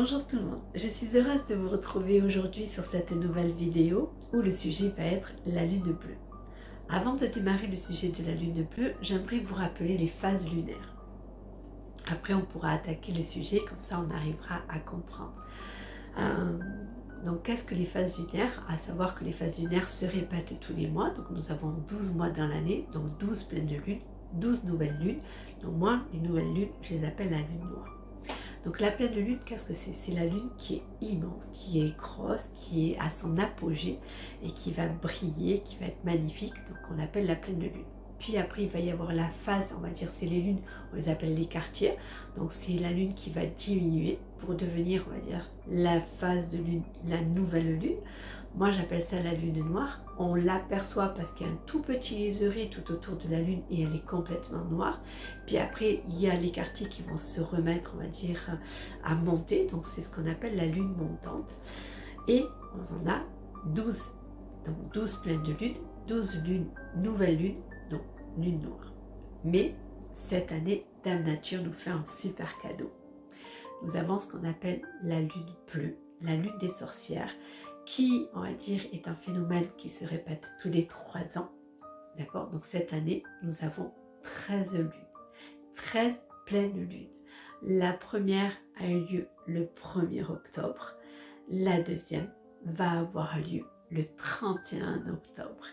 Bonjour tout le monde, je suis heureuse de vous retrouver aujourd'hui sur cette nouvelle vidéo où le sujet va être la lune bleue. Avant de démarrer le sujet de la lune bleue, j'aimerais vous rappeler les phases lunaires. Après on pourra attaquer le sujet, comme ça on arrivera à comprendre. Donc qu'est-ce que les phases lunaires? À savoir que les phases lunaires se répètent tous les mois, donc nous avons 12 mois dans l'année, donc 12 pleines de lune, 12 nouvelles lunes. Donc moi, les nouvelles lunes, je les appelle la lune noire. Donc la pleine lune, qu'est-ce que c'est? C'est la lune qui est immense, qui est grosse, qui est à son apogée et qui va briller, qui va être magnifique, donc on l'appelle la pleine lune. Puis après il va y avoir la phase, on va dire c'est les lunes, on les appelle les quartiers, donc c'est la lune qui va diminuer pour devenir, on va dire, la phase de lune, la nouvelle lune. Moi j'appelle ça la lune noire. On l'aperçoit parce qu'il y a un tout petit liseré tout autour de la lune et elle est complètement noire. Puis après il y a les quartiers qui vont se remettre, on va dire, à monter. Donc c'est ce qu'on appelle la lune montante. Et on en a 12. Donc 12 pleines de lune, 12 lunes, nouvelle lune, donc lune noire. Mais cette année, Dame Nature nous fait un super cadeau. Nous avons ce qu'on appelle la lune bleue, la lune des sorcières, qui, on va dire, est un phénomène qui se répète tous les 3 ans. D'accord? Donc cette année, nous avons 13 lunes, 13 pleines lunes. La première a eu lieu le 1er octobre. La deuxième va avoir lieu le 31 octobre.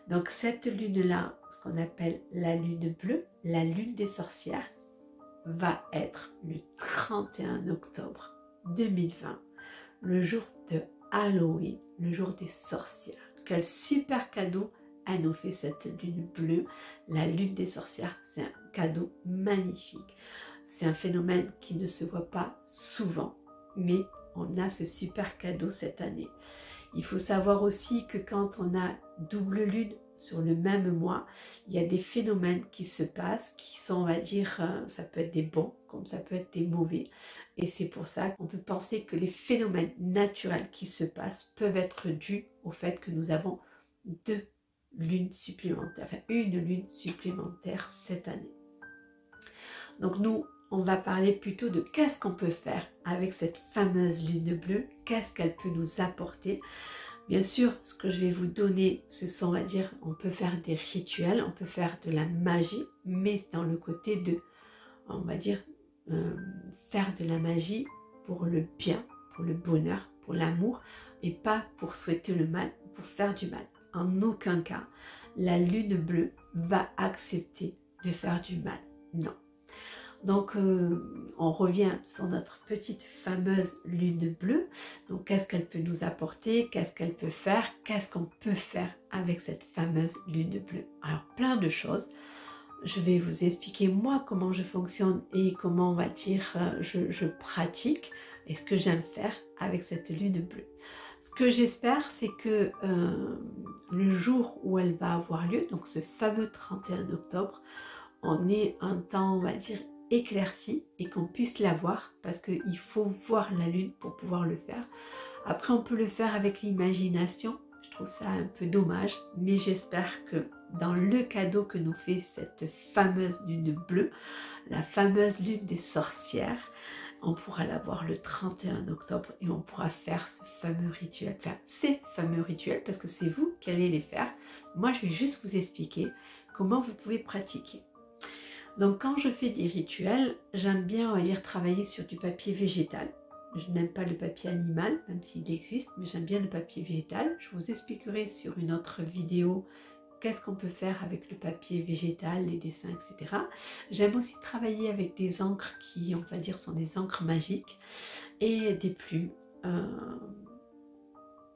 Donc cette lune-là, ce qu'on appelle la lune bleue, la lune des sorcières, va être le 31 octobre 2020, le jour de Halloween, le jour des sorcières. Quel super cadeau elle nous fait cette lune bleue, la lune des sorcières. C'est un cadeau magnifique. C'est un phénomène qui ne se voit pas souvent, mais on a ce super cadeau cette année. Il faut savoir aussi que quand on a double lune sur le même mois, il y a des phénomènes qui se passent, qui sont, on va dire, ça peut être des bons, comme ça peut être des mauvais. Et c'est pour ça qu'on peut penser que les phénomènes naturels qui se passent peuvent être dus au fait que nous avons 2 lunes supplémentaires, enfin une lune supplémentaire cette année. Donc nous, on va parler plutôt de qu'est-ce qu'on peut faire avec cette fameuse lune bleue, qu'est-ce qu'elle peut nous apporter. Bien sûr, ce que je vais vous donner, ce sont, on va dire, on peut faire des rituels, on peut faire de la magie, mais dans le côté de, on va dire, faire de la magie pour le bien, pour le bonheur, pour l'amour, et pas pour souhaiter le mal, pour faire du mal. En aucun cas, la lune bleue va accepter de faire du mal. Non. Donc on revient sur notre petite fameuse lune bleue. Donc qu'est-ce qu'elle peut nous apporter, qu'est-ce qu'elle peut faire, qu'est-ce qu'on peut faire avec cette fameuse lune bleue. Alors plein de choses. Je vais vous expliquer moi comment je fonctionne et comment, on va dire, je pratique et ce que j'aime faire avec cette lune bleue. Ce que j'espère, c'est que le jour où elle va avoir lieu, donc ce fameux 31 octobre, on ait un temps, on va dire, éclairci et qu'on puisse la voir parce qu'il faut voir la lune pour pouvoir le faire. Après on peut le faire avec l'imagination, je trouve ça un peu dommage, mais j'espère que dans le cadeau que nous fait cette fameuse lune bleue, la fameuse lune des sorcières, on pourra la voir le 31 octobre et on pourra faire ce fameux rituel, enfin ces fameux rituels parce que c'est vous qui allez les faire. Moi je vais juste vous expliquer comment vous pouvez pratiquer. Donc quand je fais des rituels, j'aime bien, on va dire, travailler sur du papier végétal. Je n'aime pas le papier animal, même s'il existe, mais j'aime bien le papier végétal. Je vous expliquerai sur une autre vidéo qu'est-ce qu'on peut faire avec le papier végétal, les dessins, etc. J'aime aussi travailler avec des encres qui, on va dire, sont des encres magiques et des plumes.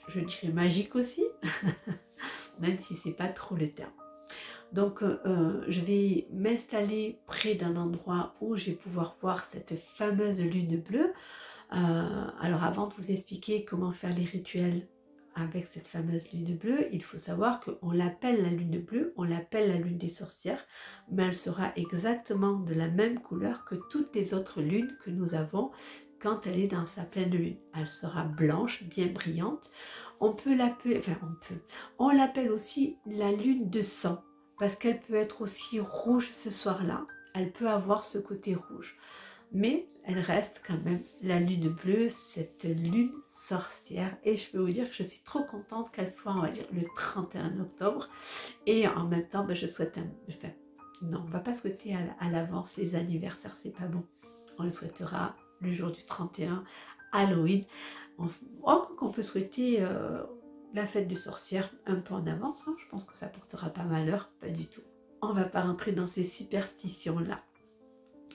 Je dirais magiques aussi, même si c'est pas trop le terme. Donc je vais m'installer près d'un endroit où je vais pouvoir voir cette fameuse lune bleue. Alors avant de vous expliquer comment faire les rituels avec cette fameuse lune bleue, il faut savoir qu'on l'appelle la lune bleue, on l'appelle la lune des sorcières, mais elle sera exactement de la même couleur que toutes les autres lunes que nous avons quand elle est dans sa pleine lune. Elle sera blanche, bien brillante. On peut l'appeler, enfin on l'appelle aussi la lune de sang. Parce qu'elle peut être aussi rouge ce soir-là, elle peut avoir ce côté rouge. mais elle reste quand même la lune bleue, cette lune sorcière. Et je peux vous dire que je suis trop contente qu'elle soit, on va dire, le 31 octobre. Et en même temps, je souhaite enfin, non, on ne va pas souhaiter à l'avance les anniversaires, c'est pas bon. On le souhaitera le jour du 31, Halloween. Qu'on peut souhaiter la fête des sorcières un peu en avance, hein. Je pense que ça portera pas malheur, pas du tout. On va pas rentrer dans ces superstitions-là.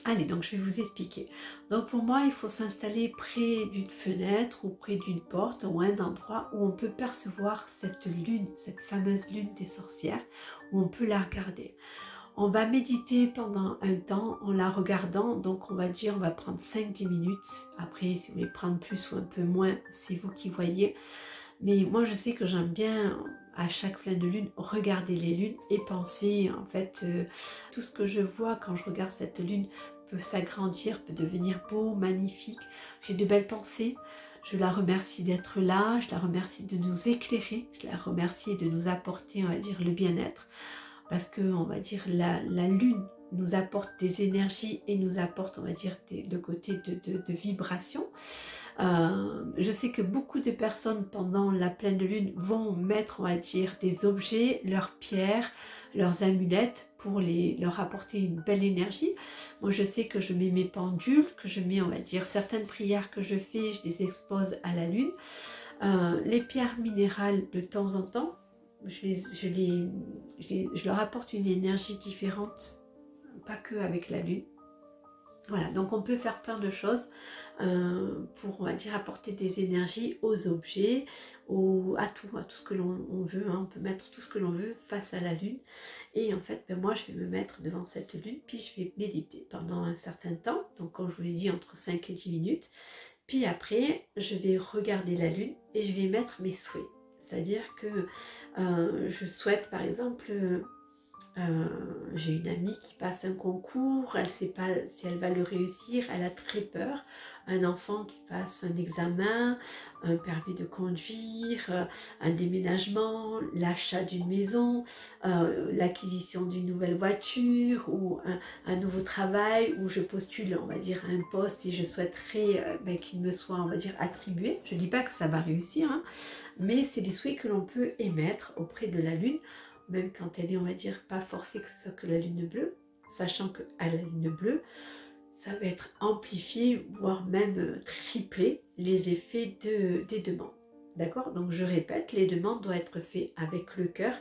Allez, donc je vais vous expliquer. Donc pour moi, il faut s'installer près d'une fenêtre ou près d'une porte ou un endroit où on peut percevoir cette lune, cette fameuse lune des sorcières, où on peut la regarder. On va méditer pendant un temps en la regardant, donc on va dire, on va prendre 5-10 minutes. Après, si vous voulez prendre plus ou un peu moins, c'est vous qui voyez. Mais moi, je sais que j'aime bien, à chaque pleine de lune, regarder les lunes et penser, en fait, tout ce que je vois quand je regarde cette lune peut s'agrandir, peut devenir beau, magnifique. J'ai de belles pensées. Je la remercie d'être là, je la remercie de nous éclairer, je la remercie de nous apporter, on va dire, le bien-être. Parce que, on va dire, la lune nous apporte des énergies et nous apporte, on va dire, le côté de vibration. Je sais que beaucoup de personnes pendant la pleine de lune vont mettre, on va dire, des objets, leurs pierres, leurs amulettes pour leur apporter une belle énergie. Moi, je sais que je mets mes pendules, que je mets, on va dire, certaines prières que je fais, je les expose à la lune. Les pierres minérales, de temps en temps, je leur apporte une énergie différente, pas que avec la lune. Voilà, donc on peut faire plein de choses pour, on va dire, apporter des énergies aux objets, à tout ce que l'on veut, hein. On peut mettre tout ce que l'on veut face à la lune. Et en fait, moi, je vais me mettre devant cette lune, puis je vais méditer pendant un certain temps. Donc, comme je vous l'ai dit, entre 5 et 10 minutes. Puis après, je vais regarder la lune et je vais mettre mes souhaits. C'est-à-dire que je souhaite, par exemple... j'ai une amie qui passe un concours, elle ne sait pas si elle va le réussir, elle a très peur. Un enfant qui passe un examen, un permis de conduire, un déménagement, l'achat d'une maison, l'acquisition d'une nouvelle voiture ou un nouveau travail où je postule, on va dire, un poste et je souhaiterais qu'il me soit, on va dire, attribué. Je ne dis pas que ça va réussir, hein, mais c'est des souhaits que l'on peut émettre auprès de la lune, même quand elle est, on va dire, pas forcée que ce soit que la lune bleue, sachant qu'à la lune bleue, ça va être amplifié, voire même triplé, les effets des demandes. D'accord? Donc je répète, les demandes doivent être faites avec le cœur,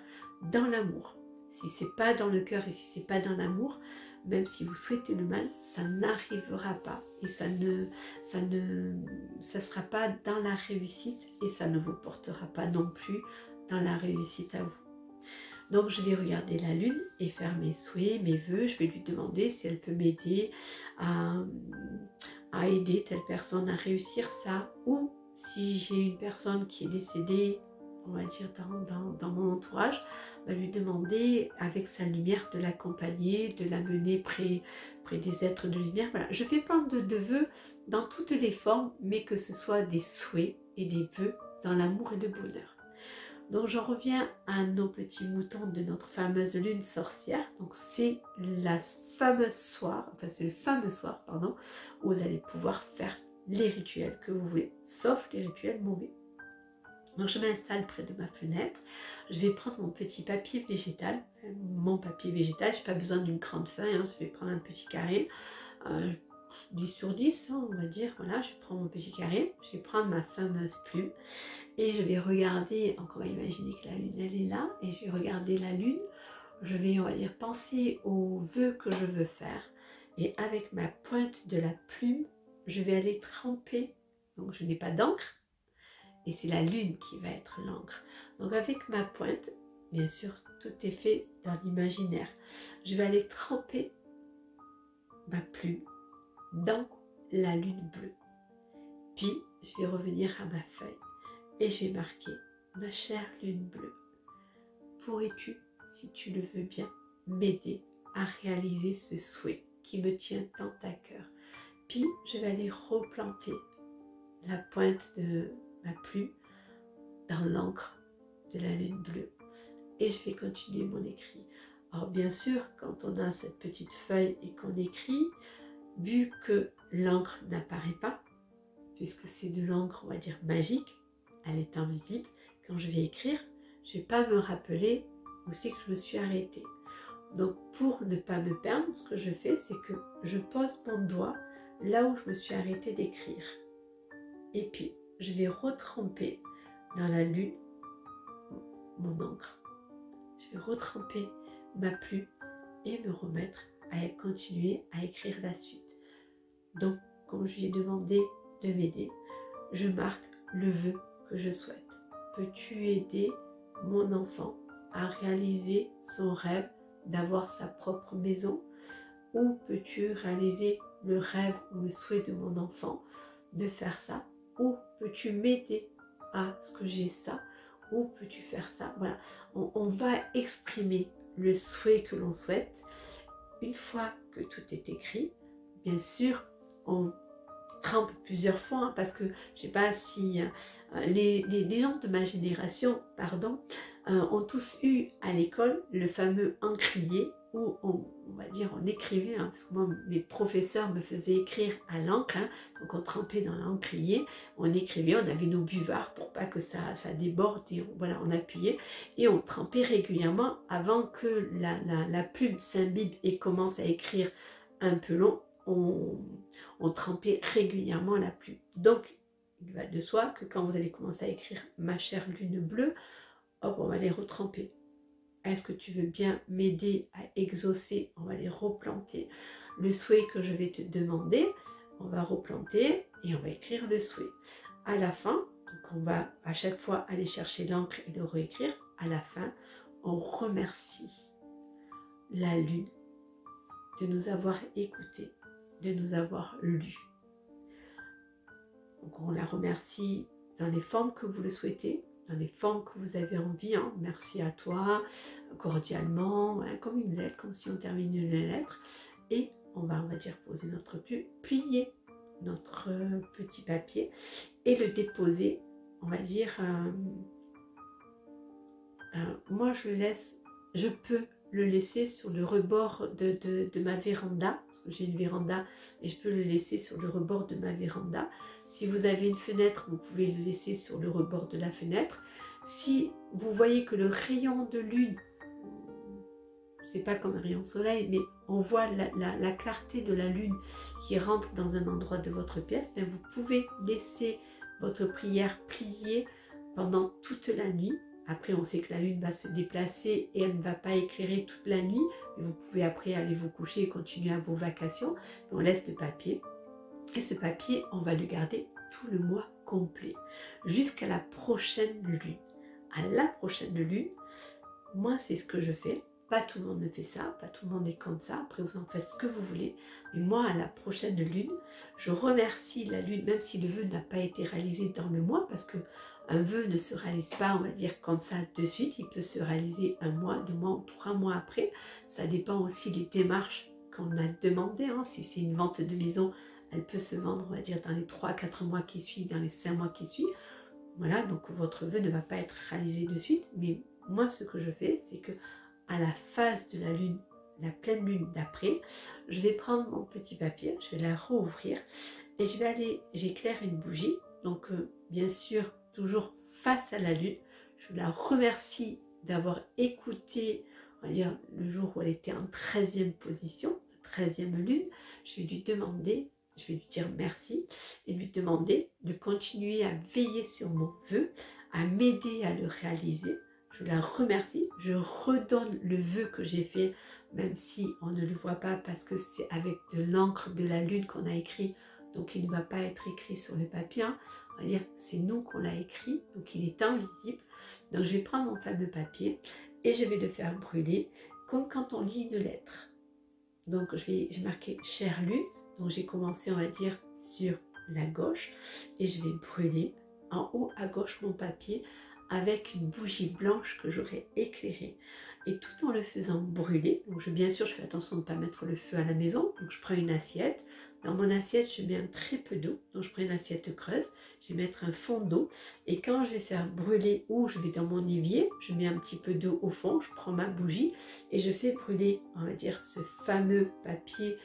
dans l'amour. Si c'est pas dans le cœur et si c'est pas dans l'amour, même si vous souhaitez le mal, ça n'arrivera pas. Et ça sera pas dans la réussite et ça ne vous portera pas non plus dans la réussite à vous. Donc je vais regarder la lune et faire mes souhaits, mes vœux. Je vais lui demander si elle peut m'aider à aider telle personne à réussir ça. Ou si j'ai une personne qui est décédée, on va dire dans mon entourage, lui demander avec sa lumière de l'accompagner, de la mener près des êtres de lumière. Voilà, je fais plein de vœux dans toutes les formes, mais que ce soit des souhaits et des vœux dans l'amour et le bonheur. Donc j'en reviens à nos petits moutons de notre fameuse lune sorcière. Donc c'est le fameux soir, où vous allez pouvoir faire les rituels que vous voulez, sauf les rituels mauvais. Donc je m'installe près de ma fenêtre, je vais prendre mon petit papier végétal, je n'ai pas besoin d'une grande feuille, hein, je vais prendre un petit carré, 10 sur 10, hein, on va dire, voilà, je prends mon petit carré, je vais prendre ma fameuse plume et je vais regarder, donc on va imaginer que la lune elle est là, et je vais regarder la lune, je vais, on va dire, penser aux vœux que je veux faire, et avec ma pointe de la plume, je vais aller tremper, donc je n'ai pas d'encre, et c'est la lune qui va être l'encre. Donc avec ma pointe, bien sûr, tout est fait dans l'imaginaire, je vais aller tremper ma plume dans la lune bleue. Puis, je vais revenir à ma feuille et je vais marquer « Ma chère lune bleue, pourrais-tu, si tu le veux bien, m'aider à réaliser ce souhait qui me tient tant à cœur ?» Puis, je vais aller replanter la pointe de ma plume dans l'encre de la lune bleue et je vais continuer mon écrit. Alors bien sûr, quand on a cette petite feuille et qu'on écrit, vu que l'encre n'apparaît pas, puisque c'est de l'encre, on va dire, magique, elle est invisible, quand je vais écrire, je ne vais pas me rappeler où c'est que je me suis arrêtée. Donc pour ne pas me perdre, ce que je fais, c'est que je pose mon doigt là où je me suis arrêtée d'écrire. Et puis, je vais retremper dans la lune mon encre. Je vais retremper ma plume et me remettre à continuer à écrire la suite. Donc, comme je lui ai demandé de m'aider, je marque le vœu que je souhaite. Peux-tu aider mon enfant à réaliser son rêve d'avoir sa propre maison? Ou peux-tu réaliser le rêve ou le souhait de mon enfant de faire ça? Ou peux-tu m'aider à ce que j'ai ça? Ou peux-tu faire ça? Voilà, on va exprimer le souhait que l'on souhaite. Une fois que tout est écrit, bien sûr, on trempe plusieurs fois, hein, parce que je ne sais pas si les gens de ma génération, pardon, ont tous eu à l'école le fameux encrier où on va dire on écrivait, hein, parce que moi mes professeurs me faisaient écrire à l'encre, hein, donc on trempait dans l'encrier, on écrivait, on avait nos buvards pour pas que ça déborde, et voilà, on appuyait et on trempait régulièrement avant que la plume s'imbibe et commence à écrire un peu long. On trempait régulièrement la plume. Donc, il va de soi que quand vous allez commencer à écrire « Ma chère lune bleue », hop, on va les retremper. Est-ce que tu veux bien m'aider à exaucer? On va les replanter. Le souhait que je vais te demander, on va replanter et on va écrire le souhait. À la fin, donc on va à chaque fois aller chercher l'encre et le réécrire. À la fin, on remercie la lune de nous avoir écoutés, de nous avoir lus. Donc on la remercie dans les formes que vous le souhaitez, dans les formes que vous avez envie, hein. Merci à toi, cordialement, hein, comme une lettre, comme si on termine une lettre. Et on va dire, poser notre plume, plier notre petit papier et le déposer, on va dire, moi je le laisse, je peux le laisser sur le rebord de ma véranda, parce que j'ai une véranda et je peux le laisser sur le rebord de ma véranda. Si vous avez une fenêtre, vous pouvez le laisser sur le rebord de la fenêtre. Si vous voyez que le rayon de lune, c'est pas comme un rayon de soleil, mais on voit la clarté de la lune qui rentre dans un endroit de votre pièce, bien vous pouvez laisser votre prière plier pendant toute la nuit. Après, on sait que la lune va se déplacer et elle ne va pas éclairer toute la nuit. Mais vous pouvez après aller vous coucher et continuer à vos vacations. On laisse le papier. Et ce papier, on va le garder tout le mois complet. Jusqu'à la prochaine lune. À la prochaine lune, moi, c'est ce que je fais. Pas tout le monde ne fait ça, pas tout le monde est comme ça. Après, vous en faites ce que vous voulez. Mais moi, à la prochaine lune, je remercie la lune, même si le vœu n'a pas été réalisé dans le mois, parce que un vœu ne se réalise pas, on va dire, comme ça de suite. Il peut se réaliser 1 mois, 2 mois, 3 mois après. Ça dépend aussi des démarches qu'on a demandées, hein. Si c'est une vente de maison, elle peut se vendre, on va dire, dans les 3-4 mois qui suivent, dans les 5 mois qui suivent. Voilà, donc votre vœu ne va pas être réalisé de suite. Mais moi, ce que je fais, c'est que à la phase de la lune, la pleine lune d'après, je vais prendre mon petit papier, je vais la rouvrir et je vais aller, j'éclaire une bougie. Donc, bien sûr, toujours face à la lune. Je la remercie d'avoir écouté, on va dire, le jour où elle était en 13e position, 13e lune. Je vais lui demander, je vais lui dire merci et lui demander de continuer à veiller sur mon vœu, à m'aider à le réaliser. Je la remercie, je redonne le vœu que j'ai fait, même si on ne le voit pas parce que c'est avec de l'encre de la lune qu'on a écrit. Donc il ne va pas être écrit sur le papier, hein. On va dire c'est nous qu'on l'a écrit, donc il est invisible. Donc je vais prendre mon fameux papier et je vais le faire brûler comme quand on lit une lettre. Donc j'ai marqué chère lune, donc j'ai commencé, on va dire, sur la gauche et je vais brûler en haut à gauche mon papier avec une bougie blanche que j'aurais éclairée. Et tout en le faisant brûler, donc bien sûr je fais attention de ne pas mettre le feu à la maison, donc je prends une assiette. Dans mon assiette je mets un très peu d'eau, donc je prends une assiette creuse, je vais mettre un fond d'eau et quand je vais faire brûler ou je vais dans mon évier, je mets un petit peu d'eau au fond, je prends ma bougie et je fais brûler, on va dire, ce fameux papier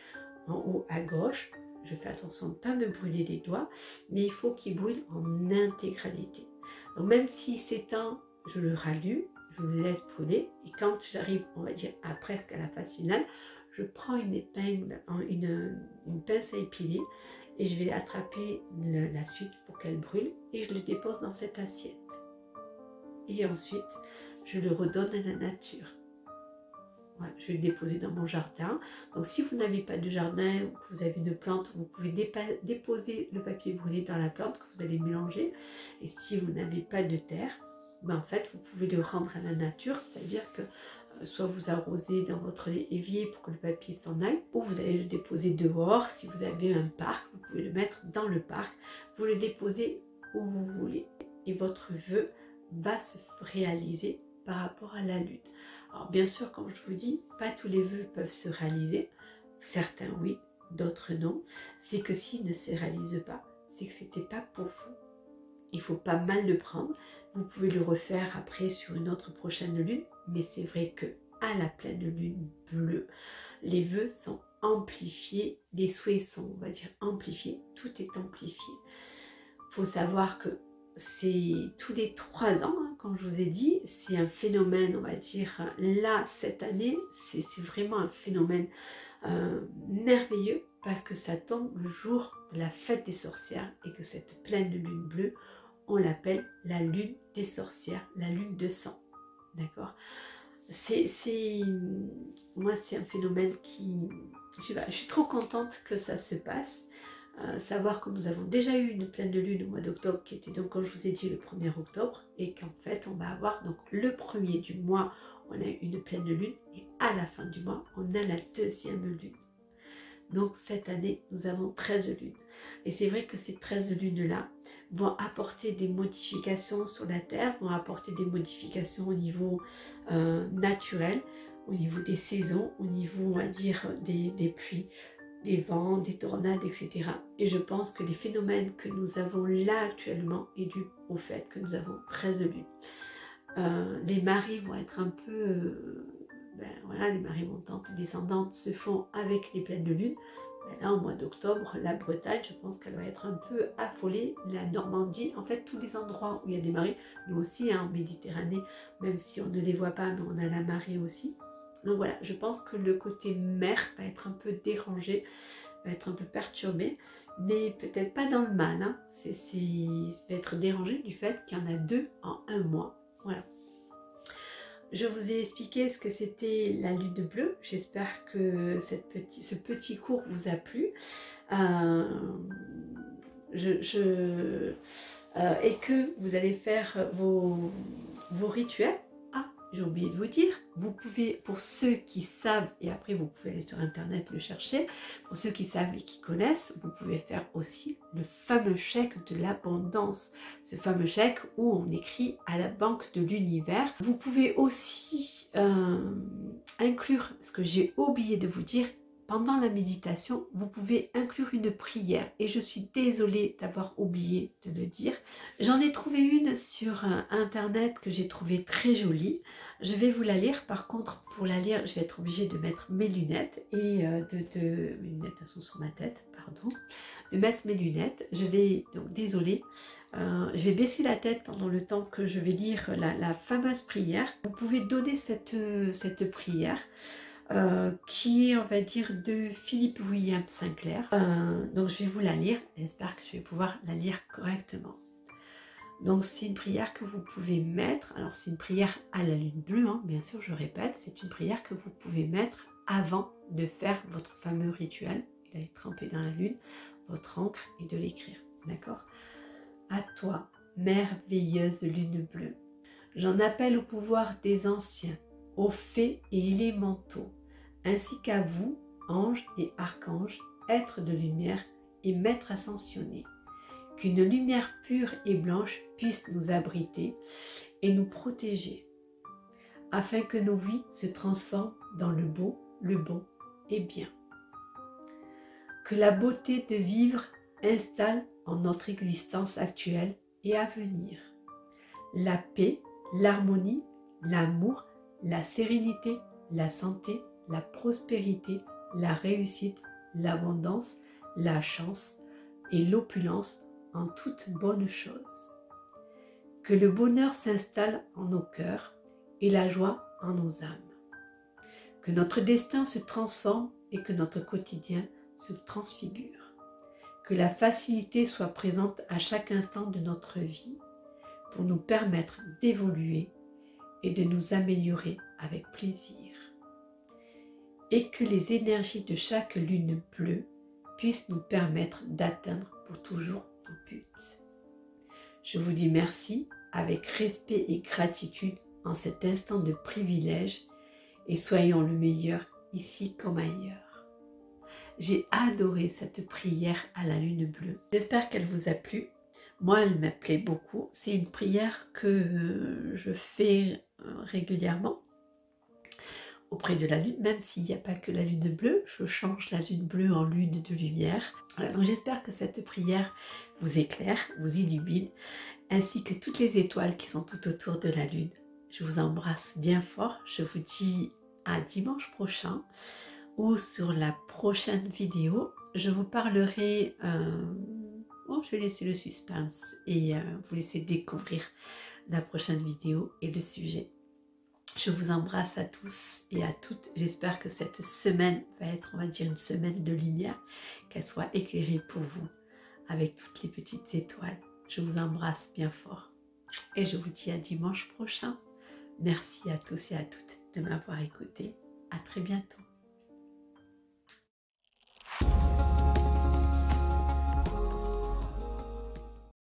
en haut à gauche. Je fais attention de ne pas me brûler les doigts, mais il faut qu'il brûle en intégralité. Donc même s'il s'éteint, je le rallume, je le laisse brûler, et quand j'arrive, on va dire, à presque à la phase finale, je prends une épingle, une pince à épiler, et je vais attraper la suite pour qu'elle brûle, et je le dépose dans cette assiette. Et ensuite, je le redonne à la nature. Voilà, je vais le déposer dans mon jardin. Donc si vous n'avez pas de jardin ou que vous avez une plante, vous pouvez déposer le papier brûlé dans la plante que vous allez mélanger. Et si vous n'avez pas de terre, ben en fait vous pouvez le rendre à la nature, c'est-à-dire que soit vous arrosez dans votre évier pour que le papier s'en aille, ou vous allez le déposer dehors. Si vous avez un parc, vous pouvez le mettre dans le parc, vous le déposez où vous voulez. Et votre vœu va se réaliser par rapport à la lune. Alors bien sûr, comme je vous dis, pas tous les vœux peuvent se réaliser. Certains oui, d'autres non. C'est que s'ils ne se réalisent pas, c'est que c'était pas pour vous. Il faut pas mal le prendre. Vous pouvez le refaire après sur une autre prochaine lune, mais c'est vrai que à la pleine lune bleue, les vœux sont amplifiés, les souhaits sont, on va dire, amplifiés. Tout est amplifié. Il faut savoir que c'est tous les 3 ans, hein, comme je vous ai dit, c'est un phénomène, on va dire, là, cette année, c'est vraiment un phénomène merveilleux parce que ça tombe le jour de la fête des sorcières et que cette pleine lune bleue, on l'appelle la lune des sorcières, la lune de sang, d'accord? Moi, c'est un phénomène qui, je sais pas, je suis trop contente que ça se passe. Savoir que nous avons déjà eu une pleine lune au mois d'octobre qui était donc, comme je vous ai dit, le 1er octobre et qu'en fait on va avoir donc le 1er du mois on a une pleine lune et à la fin du mois on a la 2e lune. Donc cette année nous avons 13 lunes et c'est vrai que ces 13 lunes là vont apporter des modifications sur la terre, vont apporter des modifications au niveau naturel, au niveau des saisons, au niveau, on va dire, des pluies, des vents, des tornades, etc. Et je pense que les phénomènes que nous avons là actuellement est dû au fait que nous avons 13 lunes. Les marées vont être un peu... voilà, les marées montantes et descendantes se font avec les pleines de lune. Là, au mois d'octobre, la Bretagne, je pense qu'elle va être un peu affolée. La Normandie, en fait, tous les endroits où il y a des marées, nous aussi, hein, en Méditerranée, même si on ne les voit pas, mais on a la marée aussi. Donc voilà, je pense que le côté mer va être un peu dérangé, va être un peu perturbé, mais peut-être pas dans le mal. Hein. Ça va être dérangé du fait qu'il y en a 2 en un mois. Voilà. Je vous ai expliqué ce que c'était la lune bleue. J'espère que ce petit cours vous a plu. Et que vous allez faire vos rituels. J'ai oublié de vous dire, vous pouvez, pour ceux qui savent, et après vous pouvez aller sur internet le chercher, pour ceux qui savent et qui connaissent, vous pouvez faire aussi le fameux chèque de l'abondance, ce fameux chèque où on écrit à la banque de l'univers. Vous pouvez aussi inclure, ce que j'ai oublié de vous dire, pendant la méditation, vous pouvez inclure une prière et je suis désolée d'avoir oublié de le dire. J'en ai trouvé une sur internet que j'ai trouvée très jolie. Je vais vous la lire. Par contre, pour la lire, je vais être obligée de mettre mes lunettes et mes lunettes, elles sont sur ma tête, pardon. De mettre mes lunettes. Je vais, donc désolée, je vais baisser la tête pendant le temps que je vais lire la fameuse prière. Vous pouvez donner cette prière. Qui est, on va dire, de Philippe William Sinclair. Donc je vais vous la lire, j'espère que je vais pouvoir la lire correctement. Donc c'est une prière que vous pouvez mettre, alors c'est une prière à la lune bleue, hein, bien sûr, je répète, c'est une prière que vous pouvez mettre avant de faire votre fameux rituel, d'aller tremper dans la lune, votre encre et de l'écrire, d'accord? À toi, merveilleuse lune bleue, j'en appelle au pouvoir des anciens, aux fées et élémentaux, ainsi qu'à vous, anges et archanges, êtres de lumière et maîtres ascensionnés. Qu'une lumière pure et blanche puisse nous abriter et nous protéger, afin que nos vies se transforment dans le beau, le bon et bien. Que la beauté de vivre installe en notre existence actuelle et à venir la paix, l'harmonie, l'amour, la sérénité, la santé, la prospérité, la réussite, l'abondance, la chance et l'opulence en toute bonne chose. Que le bonheur s'installe en nos cœurs et la joie en nos âmes. Que notre destin se transforme et que notre quotidien se transfigure. Que la facilité soit présente à chaque instant de notre vie pour nous permettre d'évoluer et de nous améliorer avec plaisir. Et que les énergies de chaque lune bleue puissent nous permettre d'atteindre pour toujours nos buts. Je vous dis merci avec respect et gratitude en cet instant de privilège et soyons le meilleur ici comme ailleurs. J'ai adoré cette prière à la lune bleue. J'espère qu'elle vous a plu. Moi, elle me plaît beaucoup. C'est une prière que je fais régulièrement auprès de la lune, même s'il n'y a pas que la lune bleue, je change la lune bleue en lune de lumière. Voilà, donc j'espère que cette prière vous éclaire, vous illumine, ainsi que toutes les étoiles qui sont tout autour de la lune. Je vous embrasse bien fort, je vous dis à dimanche prochain, ou sur la prochaine vidéo, je vous parlerai, je vais laisser le suspense et vous laisser découvrir la prochaine vidéo et le sujet. Je vous embrasse à tous et à toutes. J'espère que cette semaine va être, on va dire, une semaine de lumière, qu'elle soit éclairée pour vous avec toutes les petites étoiles. Je vous embrasse bien fort et je vous dis à dimanche prochain. Merci à tous et à toutes de m'avoir écouté. À très bientôt.